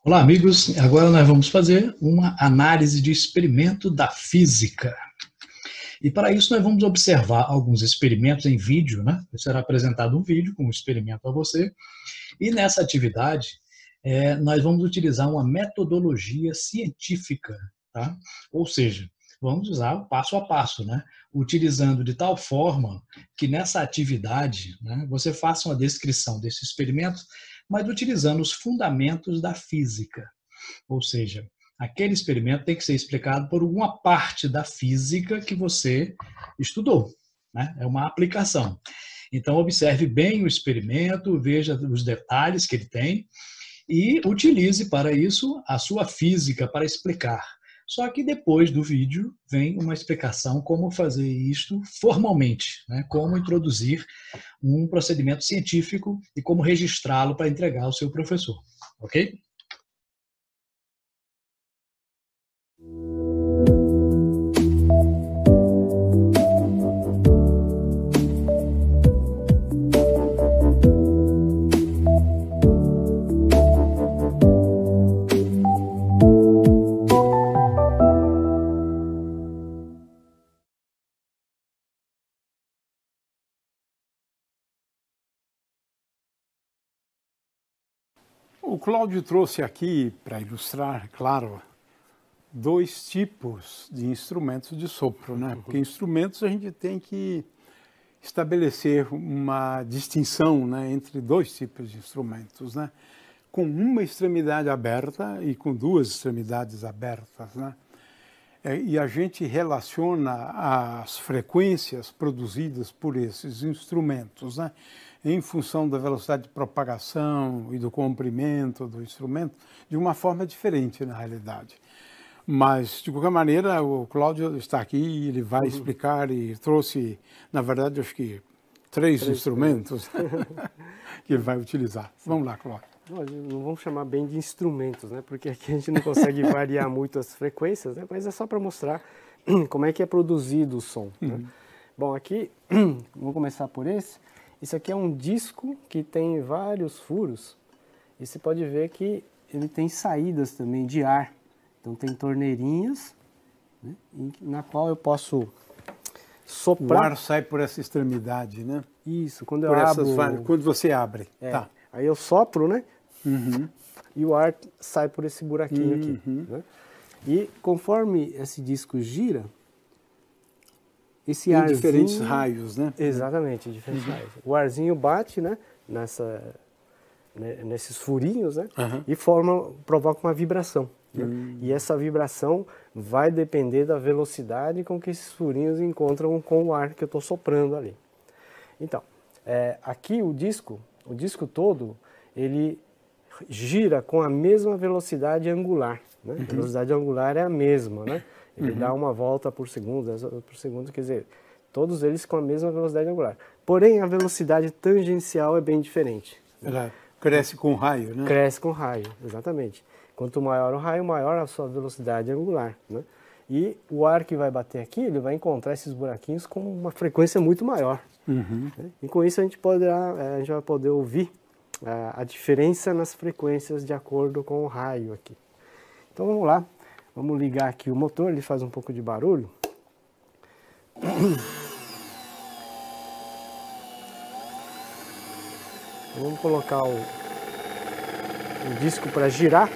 Olá, amigos. Agora nós vamos fazer uma análise de experimento da física. E para isso nós vamos observar alguns experimentos em vídeo, né? Será apresentado um vídeo com um experimento a você. E nessa atividade, nós vamos utilizar uma metodologia científica, tá? Ou seja, vamos usar o passo a passo, né? Utilizando de tal forma que nessa atividade, né, você faça uma descrição desse experimento, mas utilizando os fundamentos da física. Ou seja, aquele experimento tem que ser explicado por alguma parte da física que você estudou, né? É uma aplicação. Então, observe bem o experimento, veja os detalhes que ele tem e utilize para isso a sua física para explicar. Só que depois do vídeo vem uma explicação como fazer isto formalmente, né? Como introduzir um procedimento científico e como registrá-lo para entregar ao seu professor, ok? O Cláudio trouxe aqui, para ilustrar, claro, dois tipos de instrumentos de sopro, né? Porque instrumentos a gente tem que estabelecer uma distinção, né, entre dois tipos de instrumentos, né? Com uma extremidade aberta e com duas extremidades abertas, né? E a gente relaciona as frequências produzidas por esses instrumentos, né, em função da velocidade de propagação e do comprimento do instrumento, de uma forma diferente, na realidade. Mas, de qualquer maneira, o Cláudio está aqui e ele vai explicar e trouxe, na verdade, acho que três instrumentos que ele vai utilizar. Vamos lá, Cláudio. Não vamos chamar bem de instrumentos, né? Porque aqui a gente não consegue variar muito as frequências, né? Mas é só para mostrar como é que é produzido o som. Né? Bom, aqui, vamos começar por esse. Isso aqui é um disco que tem vários furos e você pode ver que ele tem saídas também de ar. Então tem torneirinhas, né, na qual eu posso soprar. O ar sai por essa extremidade, né? Isso, quando eu abro... Quando você abre. Tá. Aí eu sopro, né? E o ar sai por esse buraquinho aqui. Né? E conforme esse disco gira, esse arzinho... diferentes raios, né? Exatamente, diferentes raios. O arzinho bate, né, nesses furinhos, né? E provoca uma vibração. Né? E essa vibração vai depender da velocidade com que esses furinhos encontram com o ar que eu estou soprando ali. Então, aqui o disco todo, ele gira com a mesma velocidade angular. Né? A velocidade angular é a mesma, né? Ele dá uma volta por segundo, quer dizer, todos eles com a mesma velocidade angular. Porém, a velocidade tangencial é bem diferente. Ela cresce com o raio, né? Cresce com o raio, exatamente. Quanto maior o raio, maior a sua velocidade angular. Né? E o ar que vai bater aqui, ele vai encontrar esses buraquinhos com uma frequência muito maior. Né? E com isso a gente vai poder ouvir a diferença nas frequências de acordo com o raio aqui. Então vamos lá, vamos ligar aqui o motor, ele faz um pouco de barulho. Vamos colocar o disco para girar.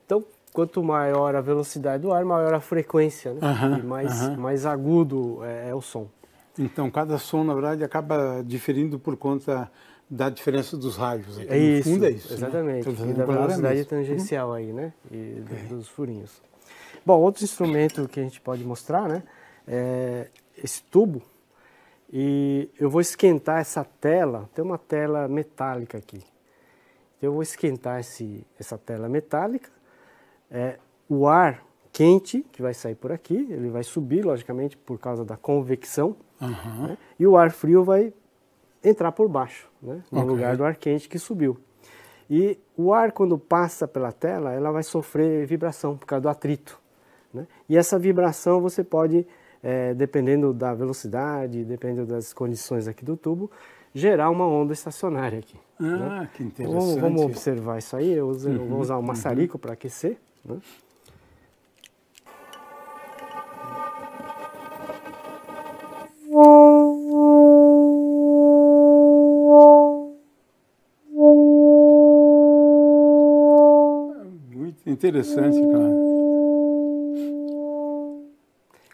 Então, quanto maior a velocidade do ar, maior a frequência, né? E mais agudo é o som. Então, cada som, na verdade, acaba diferindo por conta da diferença dos raios. Aqui, isso, no fundo é isso, exatamente. Né? E da velocidade tangencial aí, né? E dos furinhos. Bom, outro instrumento que a gente pode mostrar, né? esse tubo e eu vou esquentar essa tela. Tem uma tela metálica aqui. Eu vou esquentar essa tela metálica. O ar quente que vai sair por aqui, ele vai subir, logicamente, por causa da convecção. Né? E o ar frio vai entrar por baixo, né? No lugar do ar quente que subiu. E o ar, quando passa pela tela, ela vai sofrer vibração por causa do atrito. Né? E essa vibração você pode, dependendo da velocidade, dependendo das condições aqui do tubo, gerar uma onda estacionária aqui. Né? Que interessante. Então, vamos observar isso aí. Eu vou usar o maçarico para aquecer. Né? Muito interessante, cara.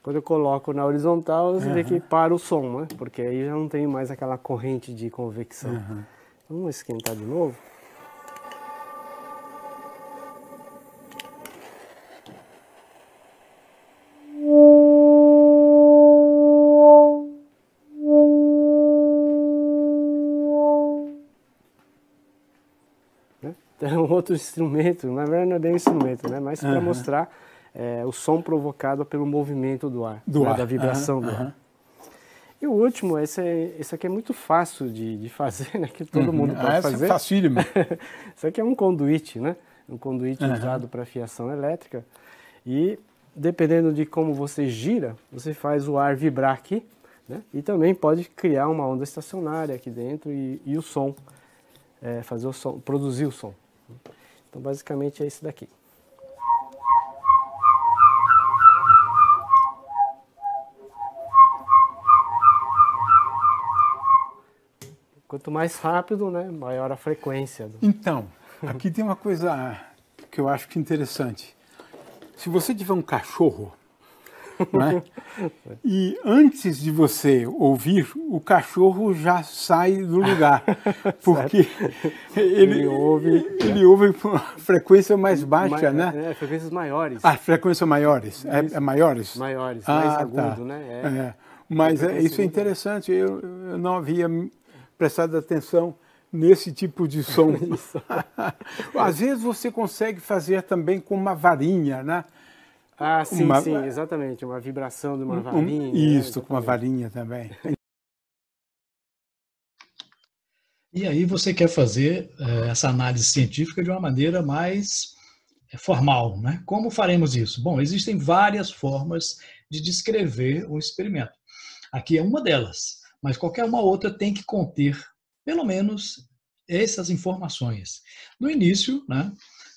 Quando eu coloco na horizontal, você vê que para o som, né? Porque aí já não tem mais aquela corrente de convecção. Vamos esquentar de novo. Então, outro instrumento, na verdade não é bem um instrumento, né? Mas para mostrar o som provocado pelo movimento do ar, da vibração do ar. E o último, esse aqui é muito fácil de fazer, né? Que todo mundo pode fazer. É facílimo. Isso aqui é um conduíte, né? Um conduíte usado para fiação elétrica. E dependendo de como você gira, você faz o ar vibrar aqui, né? E também pode criar uma onda estacionária aqui dentro e o som, fazer o som, produzir o som. Então basicamente é isso daqui. Quanto mais rápido, né, maior a frequência. Então, aqui tem uma coisa que eu acho que é interessante. Se você tiver um cachorro, né, e antes de você ouvir, o cachorro já sai do lugar, porque ele ouve com uma frequência mais baixa, né? Frequências maiores. Frequências maiores? É maiores? Maiores, mais agudo, né? Mas isso é interessante, eu não havia prestado atenção nesse tipo de som. Às vezes você consegue fazer também com uma varinha, né? Sim, exatamente, uma vibração de uma varinha. Isso, com uma varinha também. E aí você quer fazer essa análise científica de uma maneira mais formal, né? Como faremos isso? Bom, existem várias formas de descrever o experimento. Aqui é uma delas, mas qualquer uma outra tem que conter, pelo menos, essas informações. No início, né?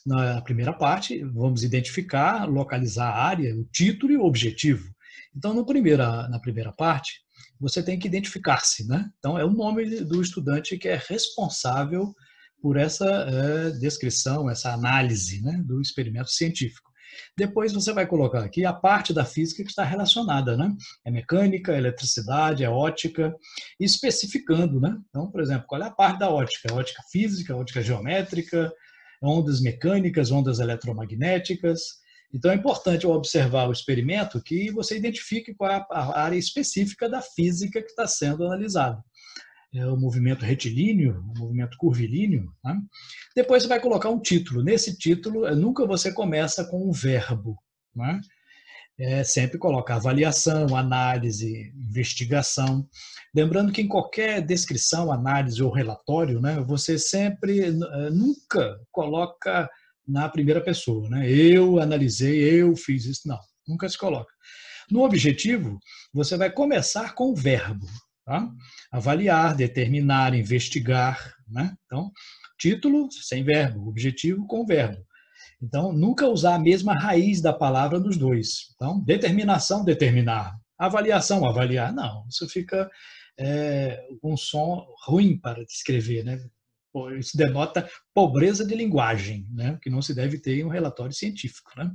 Na primeira parte, vamos identificar, localizar a área, o título e o objetivo. Então, na primeira parte, você tem que identificar-se, né? Então, é o nome do estudante que é responsável por essa descrição, essa análise, né, do experimento científico. Depois você vai colocar aqui a parte da física que está relacionada, né? É mecânica, é eletricidade, é ótica, especificando, né? Então, por exemplo, qual é a parte da ótica? Ótica física, ótica geométrica, ondas mecânicas, ondas eletromagnéticas. Então é importante ao observar o experimento que você identifique qual é a área específica da física que está sendo analisada. É o movimento retilíneo, o movimento curvilíneo. Né? Depois você vai colocar um título. Nesse título, nunca você começa com um verbo. Né? Sempre coloca avaliação, análise, investigação. Lembrando que em qualquer descrição, análise ou relatório, né, você sempre, nunca coloca na primeira pessoa. Né? Eu analisei, eu fiz isso. Não, nunca se coloca. No objetivo, você vai começar com o verbo. Tá? Avaliar, determinar, investigar. Né? Então, título sem verbo, objetivo com verbo. Então, nunca usar a mesma raiz da palavra nos dois. Então, determinação, determinar. Avaliação, avaliar. Não, isso fica um som ruim para descrever. Né? Isso denota pobreza de linguagem, né? Que não se deve ter em um relatório científico. Né?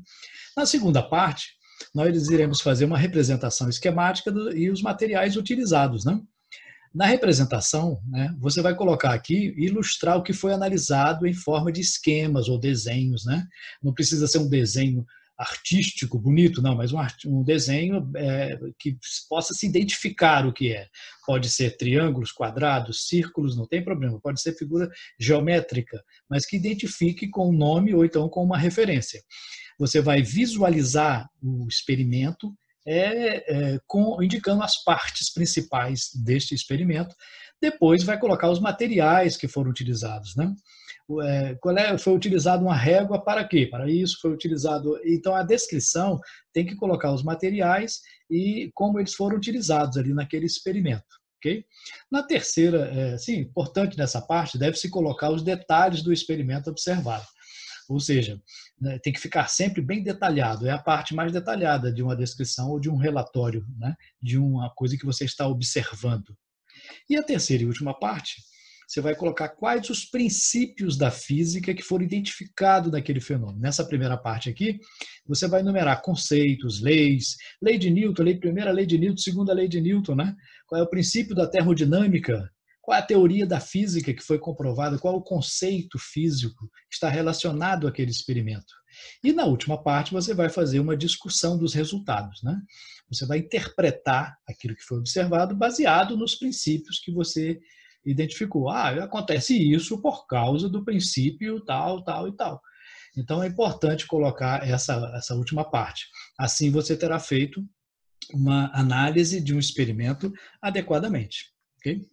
Na segunda parte, nós iremos fazer uma representação esquemática e os materiais utilizados. Né? Na representação, né, você vai colocar aqui, ilustrar o que foi analisado em forma de esquemas ou desenhos. Né? Não precisa ser um desenho artístico, bonito, não, mas um desenho que possa se identificar o que é. Pode ser triângulos, quadrados, círculos, não tem problema. Pode ser figura geométrica, mas que identifique com um nome ou então com uma referência. Você vai visualizar o experimento indicando as partes principais deste experimento. Depois vai colocar os materiais que foram utilizados, né? Foi utilizado uma régua para quê? Para isso foi utilizado. Então a descrição tem que colocar os materiais e como eles foram utilizados ali naquele experimento. Okay? Na terceira, importante nessa parte, deve-se colocar os detalhes do experimento observado. Ou seja, tem que ficar sempre bem detalhado, é a parte mais detalhada de uma descrição ou de um relatório, né? De uma coisa que você está observando. E a terceira e última parte, você vai colocar quais os princípios da física que foram identificados naquele fenômeno. Nessa primeira parte aqui, você vai enumerar conceitos, leis, lei de Newton, primeira lei de Newton, segunda lei de Newton, né? Qual é o princípio da termodinâmica, qual é a teoria da física que foi comprovada, qual é o conceito físico que está relacionado àquele experimento. E na última parte você vai fazer uma discussão dos resultados, né? Você vai interpretar aquilo que foi observado baseado nos princípios que você identificou. Acontece isso por causa do princípio tal, tal e tal. Então é importante colocar essa última parte. Assim você terá feito uma análise de um experimento adequadamente. Ok?